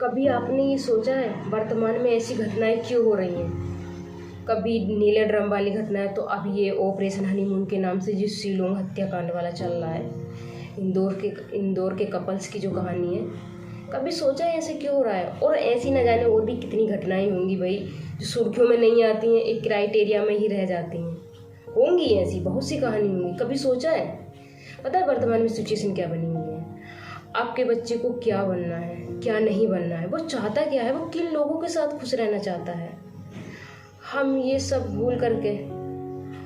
कभी आपने ये सोचा है वर्तमान में ऐसी घटनाएं क्यों हो रही हैं? कभी नीले ड्रम वाली घटना है, तो अब ये ऑपरेशन हनीमून के नाम से जो शिलोंग हत्याकांड वाला चल रहा है, इंदौर के कपल्स की जो कहानी है। कभी सोचा है ऐसे क्यों हो रहा है? और ऐसी न जाने और भी कितनी घटनाएं होंगी भाई, जो सुर्खियों में नहीं आती हैं, एक क्राइटेरिया में ही रह जाती हैं। होंगी ऐसी बहुत सी कहानी होंगी। कभी सोचा है? पता है वर्तमान में सिचुएशन क्या बनी हुई है? आपके बच्चे को क्या बनना है, क्या नहीं बनना है, वो चाहता क्या है, वो किन लोगों के साथ खुश रहना चाहता है। हम ये सब भूल करके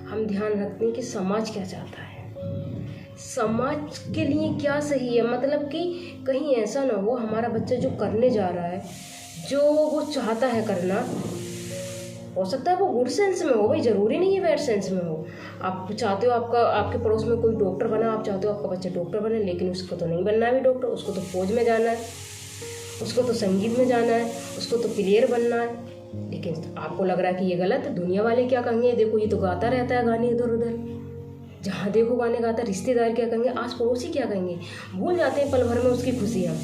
हम ध्यान रखते हैं कि समाज क्या चाहता है, समाज के लिए क्या सही है। मतलब कि कहीं ऐसा ना हो हमारा बच्चा जो करने जा रहा है, जो वो चाहता है करना, हो सकता है वो गुड सेंस में हो भाई, ज़रूरी नहीं है बैड सेंस में हो। आप चाहते हो आपके पड़ोस में कोई डॉक्टर बना, आप चाहते हो आपका बच्चा डॉक्टर बने, लेकिन उसको तो नहीं बनना है भी डॉक्टर, उसको तो फौज में जाना है, उसको तो संगीत में जाना है, उसको तो प्लेयर बनना है। लेकिन आपको लग रहा है कि ये गलत है, दुनिया वाले क्या कहेंगे, देखो ये तो गाता रहता है गाने इधर उधर, जहाँ देखो गाने गाता, रिश्तेदार क्या कहेंगे, आस पड़ोसी क्या कहेंगे, भूल जाते हैं पल भर में उसकी खुशियाँ।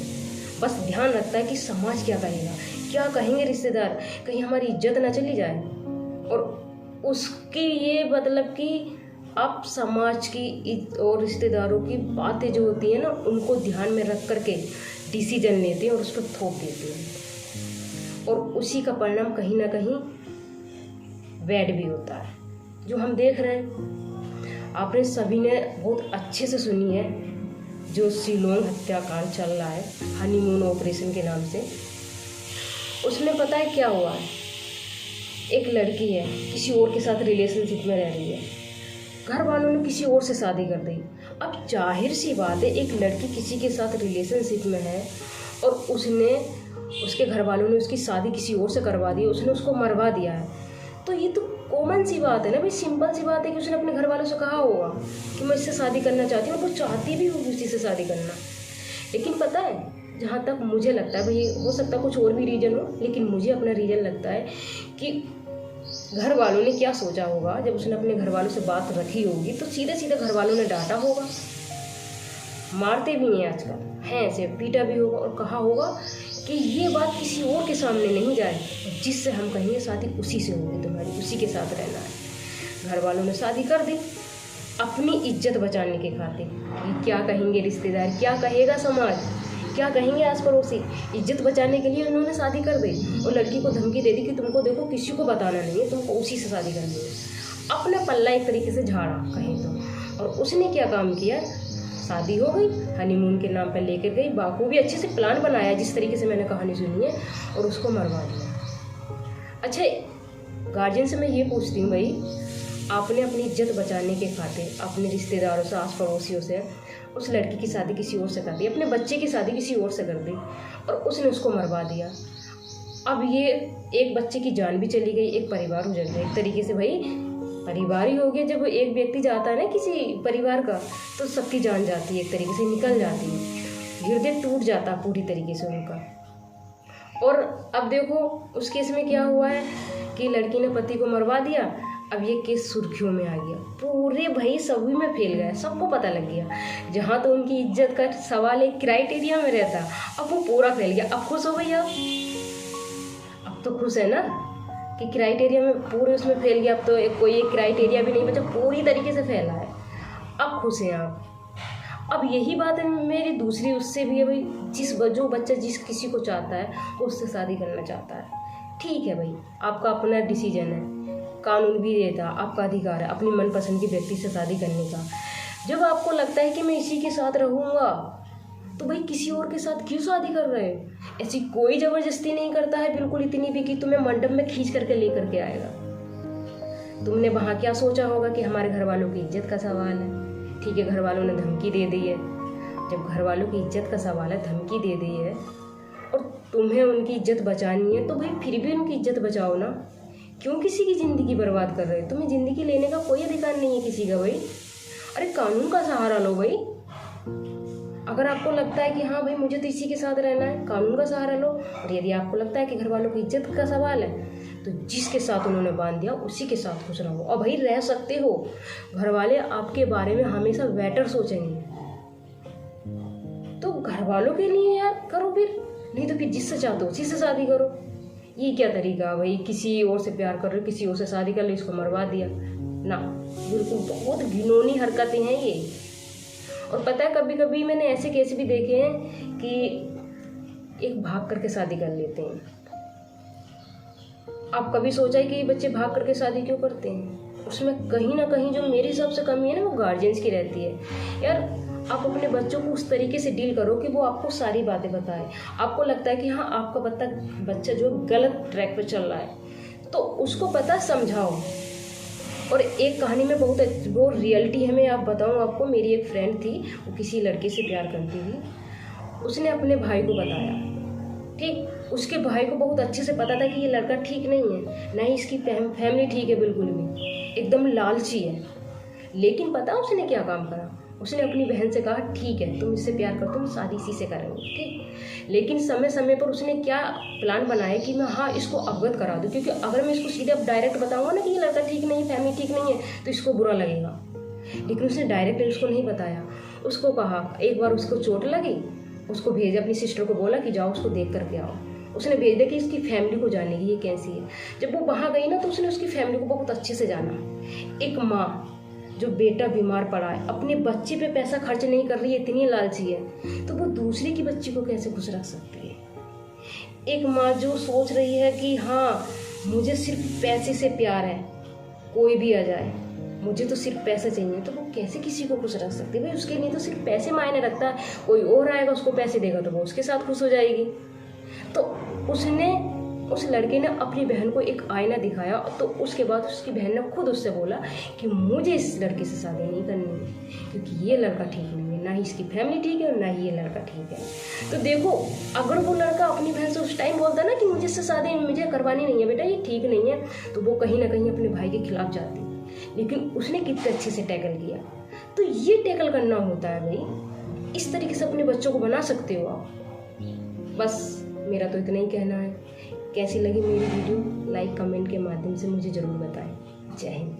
बस ध्यान रखता है कि समाज क्या कहेगा, क्या कहेंगे रिश्तेदार, कहीं हमारी इज्जत ना चली जाए। और उसकी ये मतलब कि आप समाज की और रिश्तेदारों की बातें जो होती है ना, उनको ध्यान में रख करके डिसीजन लेते हैं और उस पर थोप देते हैं, और उसी का परिणाम कहीं ना कहीं बैड भी होता है, जो हम देख रहे हैं। आपने सभी ने बहुत अच्छे से सुनी है जो शिलोंग हत्याकांड चल रहा है हनीमून ऑपरेशन के नाम से। उसमें पता है क्या हुआ है? एक लड़की है, किसी और के साथ रिलेशनशिप में रह रही है, घर वालों ने किसी और से शादी कर दी। अब जाहिर सी बात है, एक लड़की किसी के साथ रिलेशनशिप में है और उसके घर वालों ने उसकी शादी किसी और से करवा दी, उसने उसको मरवा दिया है, तो ये तो कॉमन सी बात है ना भाई, सिंपल सी बात है कि उसने अपने घर वालों से कहा होगा कि मैं इससे शादी करना चाहती हूँ, और वो चाहती भी होगी उसी से शादी करना। लेकिन पता है, जहाँ तक मुझे लगता है भाई, हो सकता है कुछ और भी रीज़न हो, लेकिन मुझे अपना रीज़न लगता है कि घर वालों ने क्या सोचा होगा। जब उसने अपने घर वालों से बात रखी होगी तो सीधे सीधे घर वालों ने डांटा होगा, मारते भी हैं आजकल, हैं ऐसे, पीटा भी होगा और कहा होगा कि ये बात किसी और के सामने नहीं जाए, जिससे हम कहेंगे शादी उसी से होगी तुम्हारी, उसी के साथ रहना है। घर वालों ने शादी कर दी अपनी इज्जत बचाने के खातिर। क्या कहेंगे रिश्तेदार, क्या कहेगा समाज, क्या कहेंगे आस पड़ोसी, इज्जत बचाने के लिए उन्होंने शादी कर दी और लड़की को धमकी दे दी कि तुमको देखो किसी को बताना नहीं है, तुमको उसी से शादी करनी है। अपना पल्ला एक तरीके से झाड़ा कहें तो। और उसने क्या काम किया, शादी हो गई, हनीमून के नाम पर लेकर गई, बाखूबी अच्छे से प्लान बनाया जिस तरीके से मैंने कहानी सुनी है, और उसको मरवा दिया। अच्छा, गार्जियन से मैं ये पूछती हूँ भाई, आपने अपनी इज्जत बचाने के खातिर अपने रिश्तेदारों से, आस पड़ोसियों से उस लड़की की शादी किसी और से कर दी, अपने बच्चे की शादी किसी और से कर दी, और उसने उसको मरवा दिया। अब ये एक बच्चे की जान भी चली गई, एक परिवार उजड़ गया एक तरीके से। भाई परिवार ही हो गया, जब एक व्यक्ति जाता है ना किसी परिवार का, तो सबकी जान जाती है, एक तरीके से निकल जाती है, हृदय टूट जाता पूरी तरीके से उनका। और अब देखो उस केस में क्या हुआ है कि लड़की ने पति को मरवा दिया। अब ये केस सुर्खियों में आ गया, पूरे भाई सभी में फैल गया, सबको पता लग गया। जहाँ तो उनकी इज्जत का सवाल एक क्राइटेरिया में रहता, अब वो पूरा फैल गया। अब खुश हो गई, अब तो खुश है ना कि क्राइटेरिया में पूरे उसमें फैल गया। अब तो कोई एक क्राइटेरिया भी नहीं बचा, पूरी तरीके से फैला है। अब खुश हैं आप। अब यही बात है मेरी दूसरी उससे भी है भाई, जो बच्चा जिस किसी को चाहता है वो उससे शादी करना चाहता है, ठीक है भाई, आपका अपना डिसीजन है, कानून भी देता, आपका अधिकार है अपनी मनपसंद के व्यक्ति से शादी करने का। जब आपको लगता है कि मैं इसी के साथ रहूँगा, तो भाई किसी और के साथ क्यों शादी कर रहे हो? ऐसी कोई ज़बरदस्ती नहीं करता है बिल्कुल इतनी भी कि तुम्हें मंडप में खींच करके लेकर के आएगा। तुमने वहाँ क्या सोचा होगा कि हमारे घर वालों की इज्जत का सवाल है, ठीक है, घर वालों ने धमकी दे दी है। जब घर वालों की इज्जत का सवाल है, धमकी दे दी है, और तुम्हें उनकी इज्जत बचानी है, तो भाई फिर भी उनकी इज्जत बचाओ ना। क्यों किसी की ज़िंदगी बर्बाद कर रहे हो? तुम्हें ज़िंदगी लेने का कोई अधिकार नहीं है किसी का भाई। अरे कानून का सहारा लो भाई। अगर आपको लगता है कि हाँ भाई मुझे तो इसी के साथ रहना है, कानून का सहारा लो। और यदि आपको लगता है कि घर वालों की इज्जत का सवाल है, तो जिसके साथ उन्होंने बांध दिया उसी के साथ खुश रहो। और भाई रह सकते हो, घर वाले आपके बारे में हमेशा बेटर सोचेंगे, तो घर वालों के लिए यार करो फिर। नहीं तो फिर जिससे चाहते हो उसी से शादी करो। ये क्या तरीका भाई, किसी और से प्यार कर रहे हो, किसी और से शादी कर लो, इसको मरवा दिया ना, बिल्कुल बहुत घिनौनी हरकतें हैं ये। और पता है कभी कभी मैंने ऐसे केस भी देखे हैं कि एक भाग करके शादी कर लेते हैं। आप कभी सोचा है कि ये बच्चे भाग करके शादी क्यों करते हैं? उसमें कहीं ना कहीं जो मेरे हिसाब से कमी है ना, वो गार्जियंस की रहती है। यार आप अपने बच्चों को उस तरीके से डील करो कि वो आपको सारी बातें बताए। आपको लगता है कि हाँ आपका बच्चा जो गलत ट्रैक पे चल रहा है तो उसको पता समझाओ। और एक कहानी में बहुत वो रियलिटी है, मैं आप बताऊँ आपको। मेरी एक फ्रेंड थी, वो किसी लड़के से प्यार करती थी। उसने अपने भाई को बताया, ठीक, उसके भाई को बहुत अच्छे से पता था कि ये लड़का ठीक नहीं है, ना ही इसकी फैमिली ठीक है, बिल्कुल भी एकदम लालची है। लेकिन पता उसने क्या काम करा, उसने अपनी बहन से कहा ठीक है तुम इससे प्यार करते हो, शादी इसी से करेंगे, ठीक। लेकिन समय समय पर उसने क्या प्लान बनाया कि मैं हाँ इसको अवगत करा दूँ, क्योंकि अगर मैं इसको सीधे अब डायरेक्ट बताऊंगा ना कि ये लड़का ठीक नहीं है, फैमिली ठीक नहीं है, तो इसको बुरा लगेगा। लेकिन उसने डायरेक्ट उसको नहीं बताया। उसको कहा, एक बार उसको चोट लगी, उसको भेजा, अपनी सिस्टर को बोला कि जाओ उसको देख करके आओ। उसने भेज दिया कि इसकी फैमिली को जानेगी ये कैसी है। जब वो वहाँ गई ना तो उसने उसकी फैमिली को बहुत अच्छे से जाना। एक माँ जो बेटा बीमार पड़ा है, अपने बच्चे पे पैसा खर्च नहीं कर रही है, इतनी लालची है, तो वो दूसरे की बच्ची को कैसे खुश रख सकती है? एक माँ जो सोच रही है कि हाँ मुझे सिर्फ पैसे से प्यार है, कोई भी आ जाए मुझे तो सिर्फ पैसा चाहिए, तो वो कैसे किसी को खुश रख सकती है? भाई उसके लिए तो सिर्फ पैसे मायने रखता है। कोई और आएगा उसको पैसे देगा तो वो उसके साथ खुश हो जाएगी। तो उस लड़के ने अपनी बहन को एक आईना दिखाया, तो उसके बाद उसकी बहन ने खुद उससे बोला कि मुझे इस लड़के से शादी नहीं करनी है, क्योंकि ये लड़का ठीक नहीं है, ना ही इसकी फैमिली ठीक है और ना ही ये लड़का ठीक है। तो देखो, अगर वो लड़का अपनी बहन से उस टाइम बोलता ना कि मुझे इससे शादी मुझे करवानी नहीं है बेटा, ये ठीक नहीं है, तो वो कहीं ना कहीं अपने भाई के खिलाफ जाती। लेकिन उसने कितने अच्छे से टैकल किया। तो ये टैकल करना होता है भाई, इस तरीके से अपने बच्चों को बना सकते हो आप। बस मेरा तो इतना ही कहना है। कैसी लगी मेरी वीडियो, लाइक कमेंट के माध्यम से मुझे ज़रूर बताएं। जय हिंद।